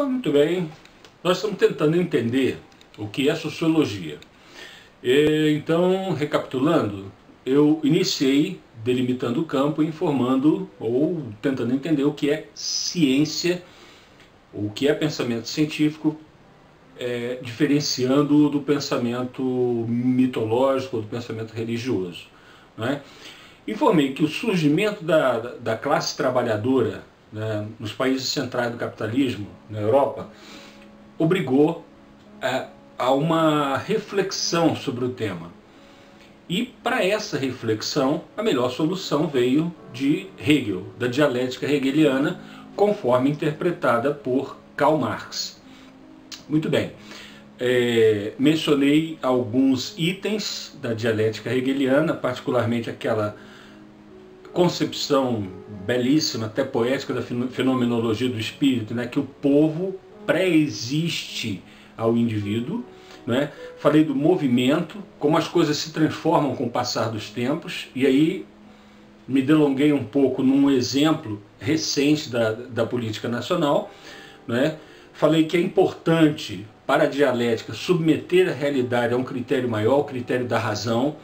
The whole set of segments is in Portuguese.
Muito bem, nós estamos tentando entender o que é sociologia. Então, recapitulando, eu iniciei delimitando o campo, informando ou tentando entender o que é ciência, o que é pensamento científico, diferenciando do pensamento mitológico, do pensamento religioso, né? Informei que o surgimento da classe trabalhadora, né, nos países centrais do capitalismo, na Europa, obrigou a uma reflexão sobre o tema. E para essa reflexão, a melhor solução veio de Hegel, da dialética hegeliana, conforme interpretada por Karl Marx. Muito bem, mencionei alguns itens da dialética hegeliana, particularmente aquela concepção belíssima, até poética, da fenomenologia do espírito, né, que o povo pré-existe ao indivíduo, né? Falei do movimento, como as coisas se transformam com o passar dos tempos, e aí me delonguei um pouco num exemplo recente da política nacional, né? Falei que é importante para a dialética submeter a realidade a um critério maior, o critério da razão.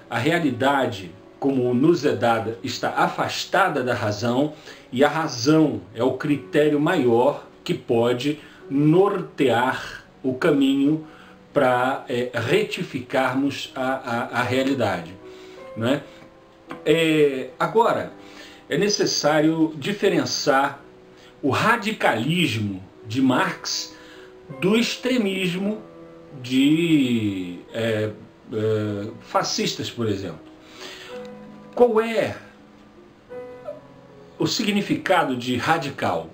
A realidade, como nos é dada, está afastada da razão, e a razão é o critério maior que pode nortear o caminho para retificarmos a realidade, né? Agora, é necessário diferenciar o radicalismo de Marx do extremismo de fascistas, por exemplo. Qual é o significado de radical?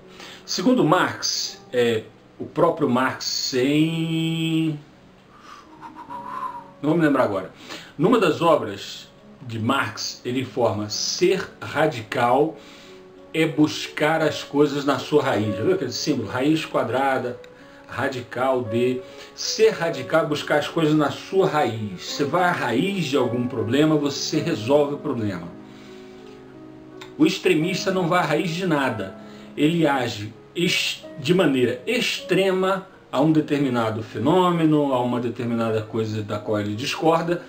Segundo Marx, o próprio Marx, não vou me lembrar agora, numa das obras de Marx, ele informa: ser radical é buscar as coisas na sua raiz. Já viu aquele símbolo? Raiz quadrada, radical de... Ser radical é buscar as coisas na sua raiz. Você vai à raiz de algum problema, você resolve o problema. O extremista não vai à raiz de nada. Ele age de maneira extrema a um determinado fenômeno, a uma determinada coisa da qual ele discorda,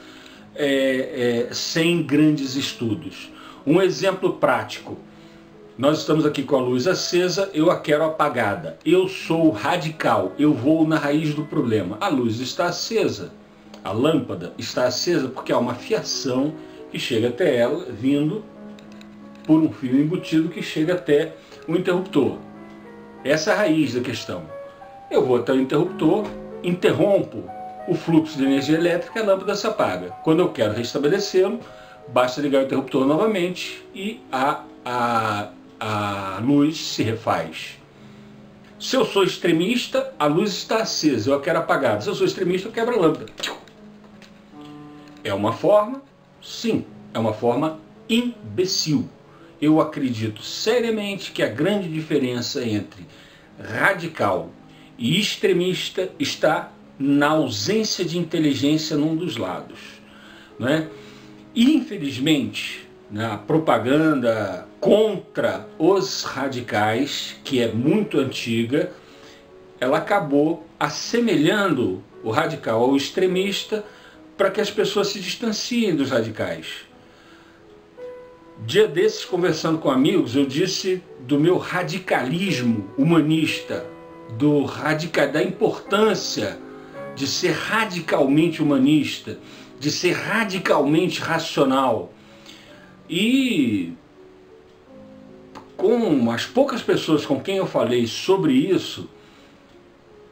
sem grandes estudos. Um exemplo prático: nós estamos aqui com a luz acesa, eu a quero apagada. Eu sou radical, eu vou na raiz do problema. A luz está acesa, a lâmpada está acesa porque há uma fiação que chega até ela, vindo por um fio embutido que chega até o interruptor. Essa é a raiz da questão. Eu vou até o interruptor, interrompo o fluxo de energia elétrica, a lâmpada se apaga. Quando eu quero restabelecê-lo, basta ligar o interruptor novamente e a luz se refaz. Se eu sou extremista, a luz está acesa, eu a quero apagada. Se eu sou extremista, eu quebro a lâmpada. É uma forma? Sim, é uma forma imbecil. Eu acredito seriamente que a grande diferença entre radical e extremista está na ausência de inteligência num dos lados, né? E, infelizmente, a propaganda contra os radicais, que é muito antiga, ela acabou assemelhando o radical ao extremista para que as pessoas se distanciem dos radicais. Dia desses, conversando com amigos, eu disse do meu radicalismo humanista, da importância de ser radicalmente humanista, de ser radicalmente racional. E com as poucas pessoas com quem eu falei sobre isso,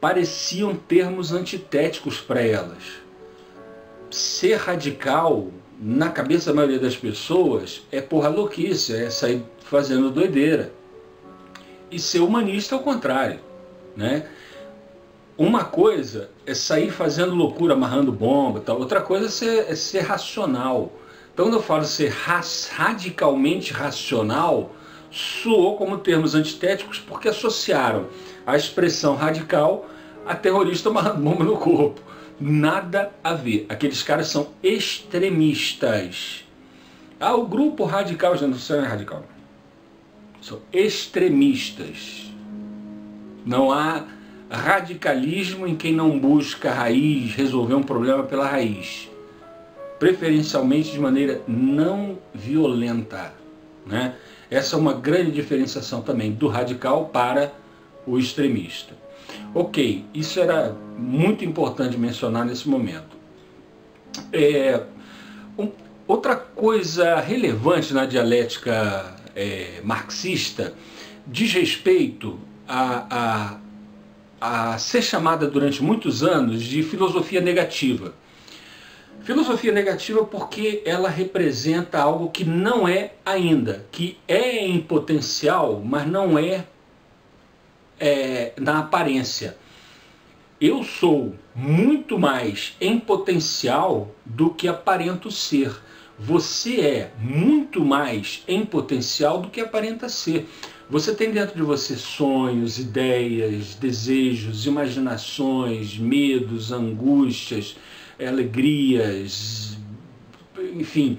pareciam termos antitéticos para elas. Ser radical, na cabeça da maioria das pessoas, é porra louquice, é sair fazendo doideira. E ser humanista é o contrário, né? Uma coisa é sair fazendo loucura, amarrando bomba, tal. Outra coisa é ser racional. Então, quando eu falo ser radicalmente racional, soou como termos antitéticos porque associaram a expressão radical a terrorista amarrando bomba no corpo. Nada a ver. Aqueles caras são extremistas. O grupo radical, já não é radical, são extremistas. Não há radicalismo em quem não busca a raiz, resolver um problema pela raiz. Preferencialmente de maneira não violenta, né? Essa é uma grande diferenciação também do radical para o extremista. Ok, isso era muito importante mencionar nesse momento. Outra coisa relevante na dialética marxista diz respeito a ser chamada durante muitos anos de filosofia negativa. Filosofia negativa porque ela representa algo que não é ainda, que é em potencial, mas não é, na aparência. Eu sou muito mais em potencial do que aparento ser. Você é muito mais em potencial do que aparenta ser. Você tem dentro de você sonhos, ideias, desejos, imaginações, medos, angústias, alegrias, enfim,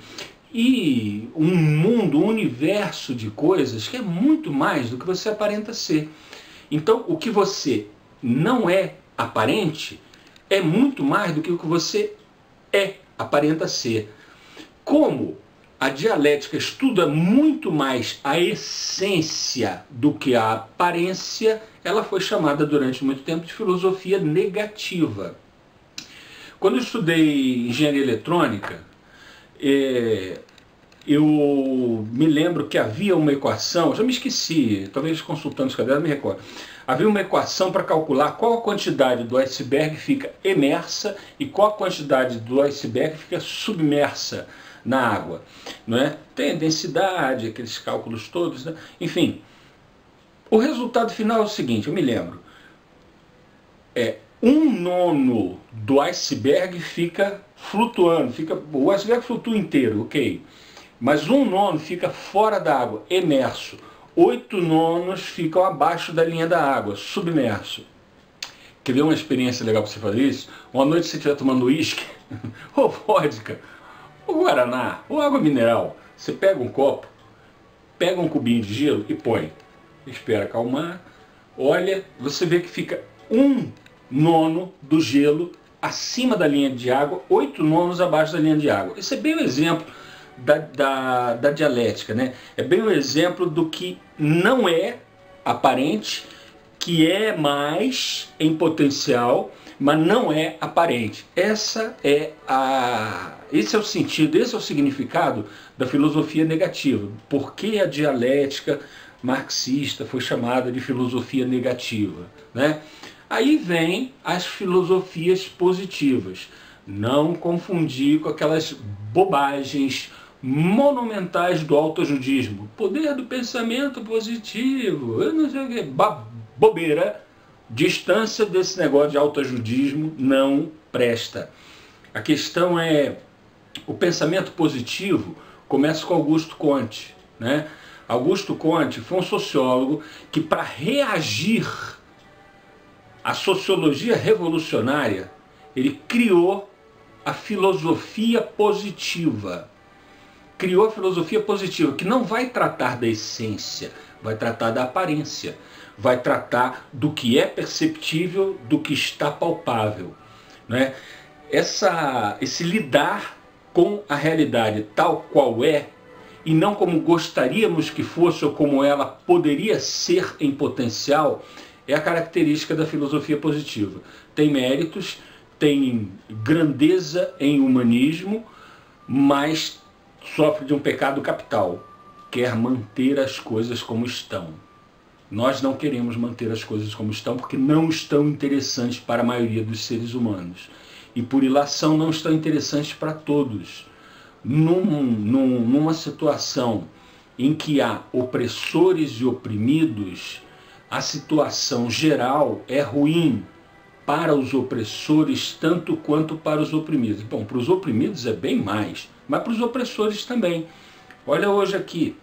e um mundo, um universo de coisas que é muito mais do que você aparenta ser. Então, o que você não é aparente é muito mais do que o que você aparenta ser. Como a dialética estuda muito mais a essência do que a aparência, ela foi chamada durante muito tempo de filosofia negativa. Quando eu estudei engenharia eletrônica, eu me lembro que havia uma equação, já me esqueci, talvez consultando os cadernos me recordo. Havia uma equação para calcular qual a quantidade do iceberg fica imersa e qual a quantidade do iceberg fica submersa na água, não é? Tem a densidade, aqueles cálculos todos, né? Enfim, o resultado final é o seguinte, eu me lembro, 1/9 do iceberg fica flutuando, o iceberg flutua inteiro, ok, mas 1/9 fica fora da água, imerso, 8/9 ficam abaixo da linha da água, submerso. Quer ver uma experiência legal para você fazer isso? Uma noite você estiver tomando uísque, ou vodka, ou guaraná, ou água mineral, você pega um copo, pega um cubinho de gelo e põe, espera acalmar, olha, você vê que fica 1/9 do gelo acima da linha de água, 8/9 abaixo da linha de água. Esse é bem o exemplo da dialética, né? É bem o exemplo do que não é aparente, que é mais em potencial, mas não é aparente. Esse é o sentido, esse é o significado da filosofia negativa. Por que a dialética marxista foi chamada de filosofia negativa, né? Aí vem as filosofias positivas. Não confundir com aquelas bobagens monumentais do autoajudismo. Poder do pensamento positivo, eu não sei o que, bobeira. Distância desse negócio de autoajudismo não presta. A questão é, o pensamento positivo começa com Augusto Comte, né? Augusto Comte foi um sociólogo que, para reagir à sociologia revolucionária, ele criou a filosofia positiva. Criou a filosofia positiva, que não vai tratar da essência, vai tratar da aparência, vai tratar do que é perceptível, do que está palpável, né? Esse lidar com a realidade tal qual é, e não como gostaríamos que fosse ou como ela poderia ser em potencial, é a característica da filosofia positiva. Tem méritos, tem grandeza em humanismo, mas sofre de um pecado capital, quer manter as coisas como estão. Nós não queremos manter as coisas como estão porque não estão interessantes para a maioria dos seres humanos. E por ilação não estão interessantes para todos. Numa situação em que há opressores e oprimidos, a situação geral é ruim para os opressores tanto quanto para os oprimidos. Bom, para os oprimidos é bem mais, mas para os opressores também. Olha hoje aqui,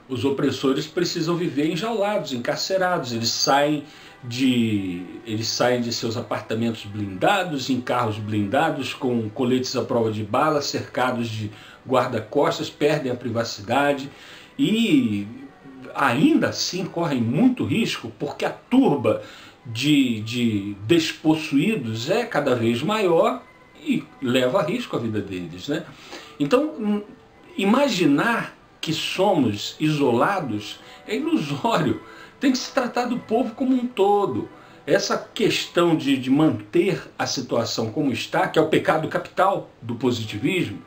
os opressores precisam viver enjaulados, encarcerados, eles saem de seus apartamentos blindados, em carros blindados, com coletes à prova de bala, cercados de guarda-costas, perdem a privacidade e ainda assim correm muito risco, porque a turba de despossuídos é cada vez maior e leva a risco a vida deles, né? Então, imaginar que somos isolados é ilusório. Tem que se tratar do povo como um todo. Essa questão de manter a situação como está, que é o pecado capital do positivismo,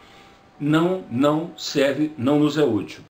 não serve, não nos é útil.